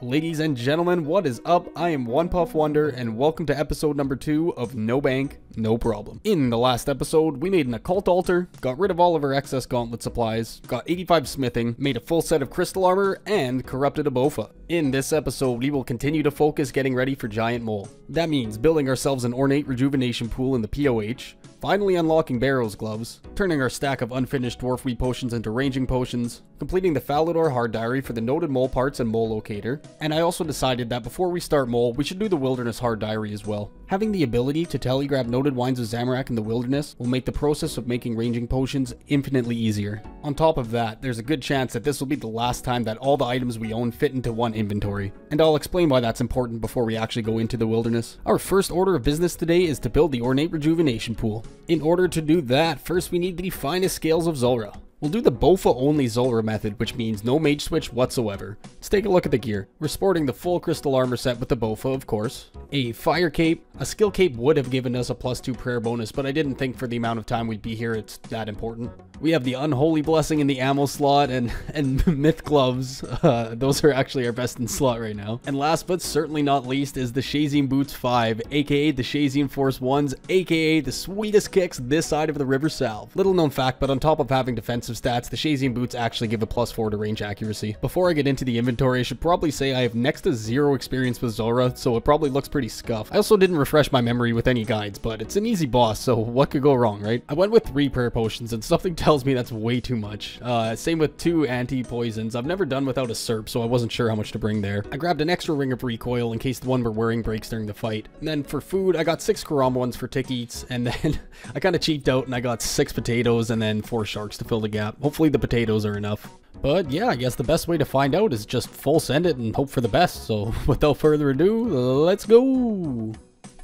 Ladies and gentlemen, what is up? I am OnePuffWonder, and welcome to episode number 2 of No Bank, No Problem. In the last episode, we made an occult altar, got rid of all of our excess gauntlet supplies, got 85 smithing, made a full set of crystal armor, and corrupted a bofa. In this episode, we will continue to focus getting ready for Giant Mole. That means building ourselves an ornate rejuvenation pool in the POH, finally unlocking Barrow's gloves, turning our stack of unfinished dwarf wheat potions into ranging potions, completing the Falador hard diary for the noted mole parts and mole locator, and I also decided that before we start mole, we should do the wilderness hard diary as well. Having the ability to telegraph noted wines of Zamorak in the wilderness will make the process of making ranging potions infinitely easier. On top of that, there's a good chance that this will be the last time that all the items we own fit into one inventory, and I'll explain why that's important before we actually go into the wilderness. Our first order of business today is to build the ornate rejuvenation pool. In order to do that, first we need the finest scales of Zulrah. We'll do the Bofa only Zulrah method, which means no mage switch whatsoever. Let's take a look at the gear. We're sporting the full crystal armor set with the Bofa, of course. A fire cape. A skill cape would have given us a +2 prayer bonus, but I didn't think for the amount of time we'd be here it's that important. We have the unholy blessing in the ammo slot and myth gloves. Those are actually our best in slot right now. And last but certainly not least is the Shazian Boots 5, aka the Shazian Force 1s, aka the sweetest kicks this side of the River Salve. Little known fact, but on top of having defensive stats, the Shazian Boots actually give a +4 to range accuracy. Before I get into the inventory, I should probably say I have next to zero experience with Zulrah, so it probably looks pretty scuffed. I also didn't refresh my memory with any guides, but it's an easy boss, so what could go wrong, right? I went with 3 prayer potions, and something tells me that's way too much. Same with 2 anti-poisons. I've never done without a SERP, so I wasn't sure how much to bring there. I grabbed an extra ring of recoil in case the one we're wearing breaks during the fight. And then for food, I got 6 Karam ones for tick eats, and then I kind of cheaped out and I got 6 potatoes and then 4 sharks to fill the gap. Hopefully the potatoes are enough. But yeah, I guess the best way to find out is just full send it and hope for the best. So without further ado, let's go!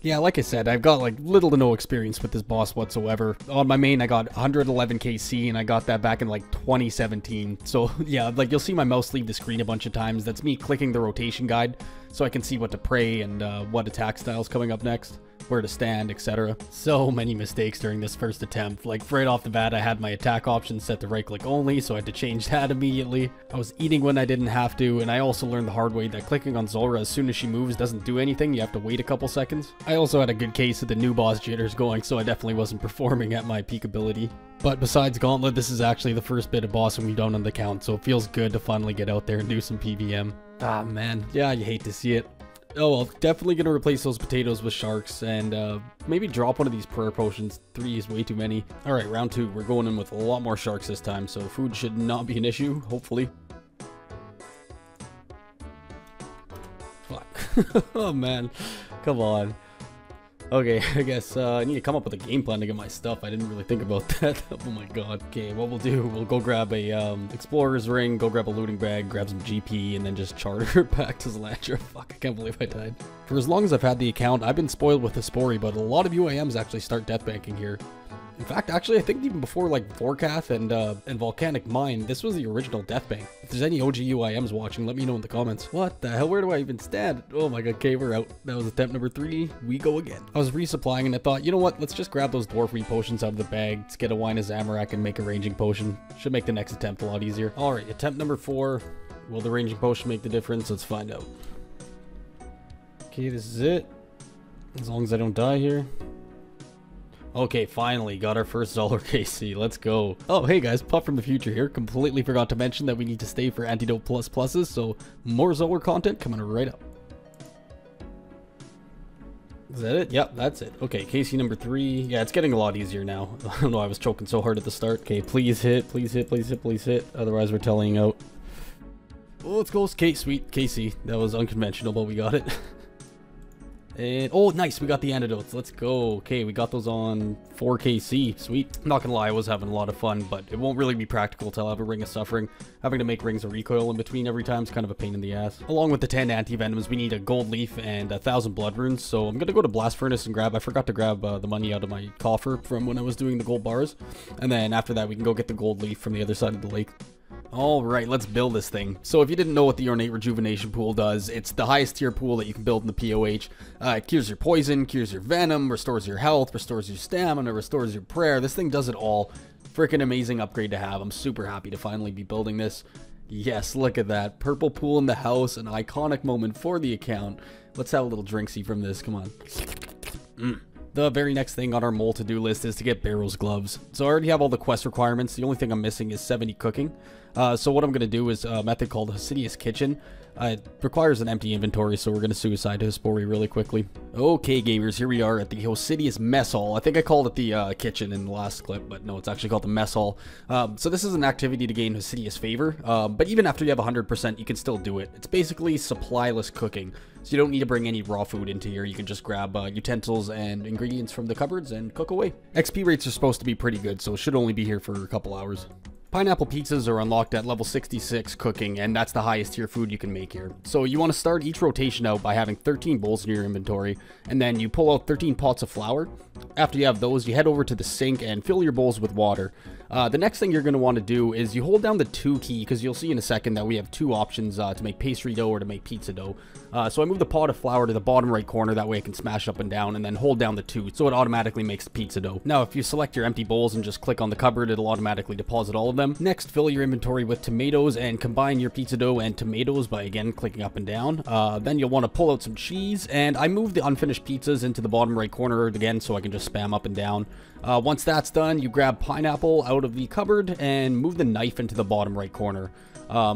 Yeah, like I said, I've got like little to no experience with this boss whatsoever. On my main, I got 111 KC, and I got that back in like 2017. So yeah, like you'll see my mouse leave the screen a bunch of times. That's me clicking the rotation guide so I can see what to pray and what attack style's coming up next, where to stand, etc. So many mistakes during this first attempt. Like right off the bat, I had my attack options set to right click only, so I had to change that immediately. I was eating when I didn't have to, and I also learned the hard way that clicking on Zulrah as soon as she moves doesn't do anything. You have to wait a couple seconds. I also had a good case of the new boss jitters going, so I definitely wasn't performing at my peak ability. But besides Gauntlet, this is actually the first bit of bossing we've done on the count, so it feels good to finally get out there and do some PVM. Ah man, yeah, you hate to see it. Oh well, definitely gonna replace those potatoes with sharks and maybe drop one of these prayer potions. 3 is way too many. Alright, round 2. We're going in with a lot more sharks this time, so food should not be an issue, hopefully. Fuck. Oh man, come on. Okay, I guess I need to come up with a game plan to get my stuff. I didn't really think about that. Oh my god. Okay, what we'll do, we'll go grab a explorer's ring, go grab a looting bag, grab some GP, and then just charter back to Zlandra. Fuck, I can't believe I died. For as long as I've had the account, I've been spoiled with the Spori, but a lot of UIMs actually start death banking here. In fact, actually, I think even before like Vorkath and Volcanic Mine, this was the original death bank. If there's any OG UIMs watching, let me know in the comments. What the hell? Where do I even stand? Oh my god, okay, we're out. That was attempt number 3. We go again. I was resupplying and I thought, you know what? Let's just grab those dwarf wheat potions out of the bag. Let's get a wine of Zamorak and make a ranging potion. Should make the next attempt a lot easier. All right, attempt number 4. Will the ranging potion make the difference? Let's find out. Okay, this is it. As long as I don't die here. Okay, finally, got our first Zulrah KC. Let's go. Oh, hey guys, Puff from the future here. Completely forgot to mention that we need to stay for Antidote pluses, so more Zulrah content coming right up. Is that it? Yep, that's it. Okay, KC number 3. Yeah, it's getting a lot easier now. I don't know, I was choking so hard at the start. Okay, please hit, please hit, please hit, please hit. Otherwise, we're telling out. Oh, let's go. Okay, sweet. KC. That was unconventional, but we got it. And, oh, nice, we got the antidotes. Let's go. Okay, we got those on 4KC. Sweet. I'm not gonna lie, I was having a lot of fun, but it won't really be practical till I have a Ring of Suffering. Having to make rings of recoil in between every time is kind of a pain in the ass. Along with the 10 anti-venoms, we need a gold leaf and 1,000 blood runes. So I'm gonna go to Blast Furnace and grab, I forgot to grab the money out of my coffer from when I was doing the gold bars. And then after that, we can go get the gold leaf from the other side of the lake. Alright, let's build this thing. So if you didn't know what the Ornate Rejuvenation Pool does, it's the highest tier pool that you can build in the POH. It cures your poison, cures your venom, restores your health, restores your stamina, restores your prayer. This thing does it all. Freaking amazing upgrade to have. I'm super happy to finally be building this. Yes, look at that. Purple pool in the house, an iconic moment for the account. Let's have a little drinksy from this, come on. The very next thing on our mole to-do list is to get Barrow's gloves. So I already have all the quest requirements. The only thing I'm missing is 70 cooking. So what I'm going to do is a method called Hasidious Kitchen. It requires an empty inventory, so we're going to suicide Hispori really quickly. Okay, gamers, here we are at the Hosidious Mess Hall. I think I called it the kitchen in the last clip, but no, it's actually called the Mess Hall. So this is an activity to gain Hosidious favor, but even after you have 100%, you can still do it. It's basically supplyless cooking, so you don't need to bring any raw food into here. You can just grab utensils and ingredients from the cupboards and cook away. XP rates are supposed to be pretty good, so it should only be here for a couple hours. Pineapple pizzas are unlocked at level 66 cooking, and that's the highest tier food you can make here. So you want to start each rotation out by having 13 bowls in your inventory, and then you pull out 13 pots of flour. After you have those, you head over to the sink and fill your bowls with water. The next thing you're going to want to do is you hold down the 2 key, because you'll see in a second that we have 2 options to make pastry dough or to make pizza dough. So I move the pot of flour to the bottom right corner, that way I can smash up and down, and then hold down the 2, so it automatically makes the pizza dough. Now, if you select your empty bowls and just click on the cupboard, it'll automatically deposit all of them. Next, fill your inventory with tomatoes and combine your pizza dough and tomatoes by, again, clicking up and down. Then you'll want to pull out some cheese, and I move the unfinished pizzas into the bottom right corner again, so I can just spam up and down. Once that's done, you grab pineapple out of the cupboard and move the knife into the bottom right corner.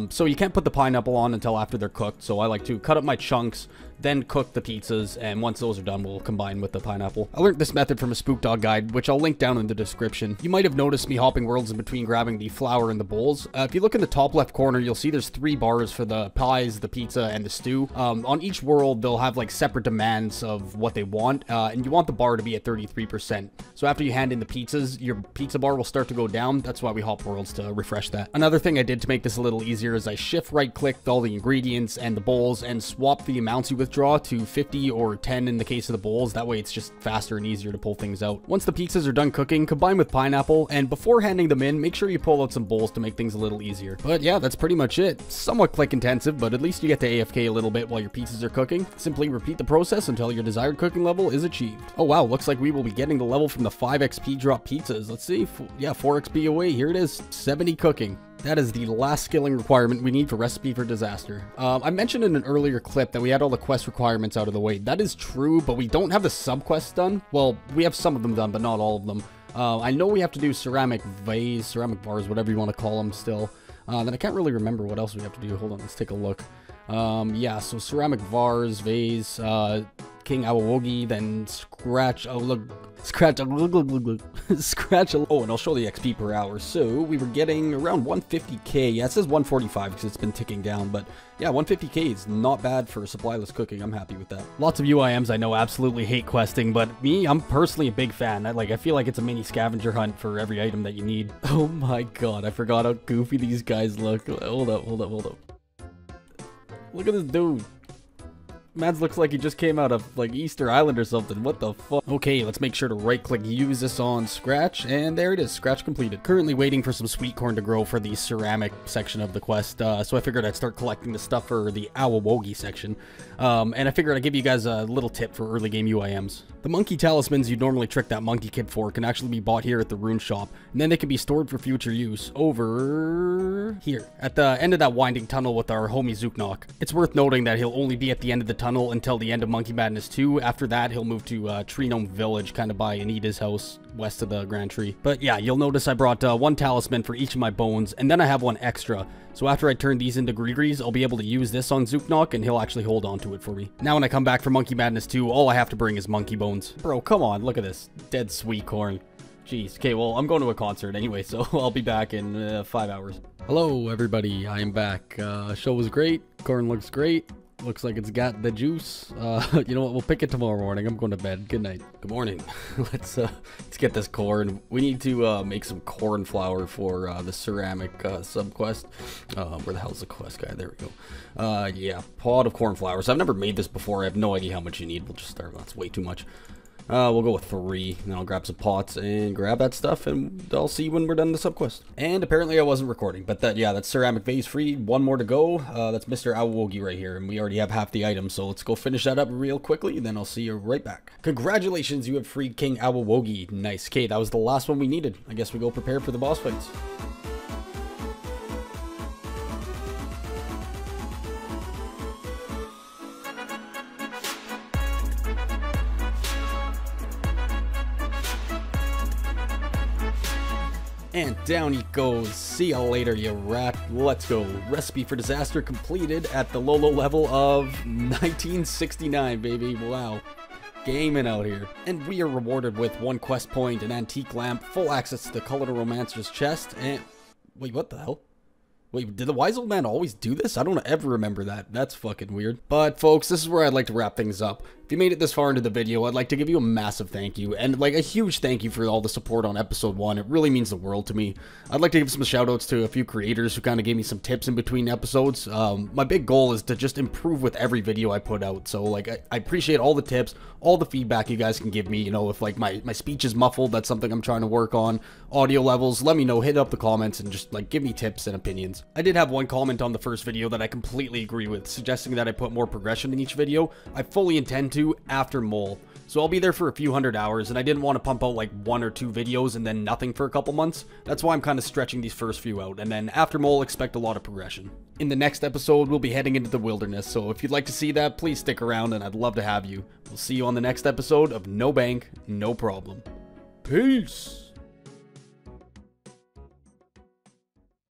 So you can't put the pineapple on until after they're cooked, so I like to cut up my chunks, then cook the pizzas, and once those are done, we'll combine with the pineapple. I learned this method from a Spook Dog guide, which I'll link down in the description. You might have noticed me hopping worlds in between grabbing the flour and the bowls. If you look in the top left corner, you'll see there's 3 bars for the pies, the pizza, and the stew. On each world, they'll have like separate demands of what they want, and you want the bar to be at 33%. So after you hand in the pizzas, your pizza bar will start to go down. That's why we hop worlds, to refresh that. Another thing I did to make this a little easier is I shift right clicked all the ingredients and the bowls and swap the amounts you withdraw to 50 or 10 in the case of the bowls. That way it's just faster and easier to pull things out. Once the pizzas are done cooking, combine with pineapple, and before handing them in, make sure you pull out some bowls to make things a little easier. But yeah, that's pretty much it. Somewhat click intensive, but at least you get to AFK a little bit while your pizzas are cooking. Simply repeat the process until your desired cooking level is achieved. Oh wow, looks like we will be getting the level from the 5 XP drop pizzas. Let's see, yeah, 4 XP away. Here it is, 70 cooking. That is the last skilling requirement we need for Recipe for Disaster. I mentioned in an earlier clip that we had all the quest requirements out of the way. That is true, but we don't have the sub-quests done. Well, we have some of them done, but not all of them. I know we have to do ceramic vase, ceramic bars, whatever you want to call them still. Then I can't really remember what else we have to do. Hold on, let's take a look. Yeah, so ceramic vase, vase, King Awawogi, then scratch, oh look, scratch, scratch, oh, and I'll show the XP per hour. So we were getting around 150k. Yeah, it says 145 because it's been ticking down, but yeah, 150k is not bad for supplyless cooking. I'm happy with that. Lots of UIMs I know absolutely hate questing, but me, I'm personally a big fan. I feel like it's a mini scavenger hunt for every item that you need. Oh my god, I forgot how goofy these guys look. Hold up. Look at this dude. Mads looks like he just came out of, like, Easter Island or something. What the fuck? Okay, let's make sure to right-click use this on Scratch, and there it is. Scratch completed. Currently waiting for some sweet corn to grow for the ceramic section of the quest, so I figured I'd start collecting the stuff for the Awawogi section. And I figured I'd give you guys a little tip for early game UIMs. The monkey talismans you'd normally trick that monkey kid for can actually be bought here at the rune shop, and then they can be stored for future use over here, at the end of that winding tunnel with our homie Zooknock. It's worth noting that he'll only be at the end of the tunnel until the end of Monkey Madness 2. After that, he'll move to Tree Gnome Village, kind of by Anita's house, west of the Grand Tree. But yeah, you'll notice I brought 1 talisman for each of my bones, and then I have 1 extra. So after I turn these into Grigris, I'll be able to use this on Zooknock, and he'll actually hold on to it for me. Now when I come back for Monkey Madness 2, all I have to bring is monkey bones. Bro, come on, look at this. Dead sweet corn. Jeez. Okay, well, I'm going to a concert anyway, so I'll be back in 5 hours. Hello, everybody. I am back. Show was great. Corn looks great. Looks like it's got the juice. You know what? We'll pick it tomorrow morning. I'm going to bed. Good night. Good morning. Let's get this corn. We need to make some corn flour for the ceramic sub quest. Where the hell's the quest guy? There we go. Yeah, pot of corn flour. So I've never made this before. I have no idea how much you need. We'll just start. That's way too much. We'll go with 3, and then I'll grab some pots and grab that stuff, and I'll see you when we're done the subquest. And apparently I wasn't recording, but that's ceramic vase free. 1 more to go. That's Mr. Awawogi right here, and we already have half the items, so let's go finish that up real quickly, and then I'll see you right back. Congratulations, you have freed King Awawogi. Nice. Okay, that was the last one we needed. I guess we go prepare for the boss fights. And down he goes. See ya later, you rat. Let's go. Recipe for disaster completed at the low level of 1969, baby. Wow. Gaming out here. And we are rewarded with 1 quest point, an antique lamp, full access to the Call of the Romancer's chest, and... Wait, what the hell? Wait, did the wise old man always do this? I don't ever remember that. That's fucking weird. But folks, this is where I'd like to wrap things up. If you made it this far into the video, I'd like to give you a massive thank you, and like a huge thank you for all the support on episode 1. It really means the world to me. I'd like to give some shout outs to a few creators who kind of gave me some tips in between episodes. My big goal is to just improve with every video I put out, so like I appreciate all the tips, all the feedback you guys can give me. You know, if like my speech is muffled, that's something I'm trying to work on. Audio levels, let me know, hit up the comments and just like give me tips and opinions. I did have one comment on the first video that I completely agree with, suggesting that I put more progression in each video. I fully intend to after Mole. So I'll be there for a few hundred hours, and I didn't want to pump out like 1 or 2 videos and then nothing for a couple months. That's why I'm kind of stretching these first few out, and then after Mole, expect a lot of progression. In the next episode, we'll be heading into the wilderness, so if you'd like to see that, please stick around and I'd love to have you. We'll see you on the next episode of No Bank, No Problem. Peace!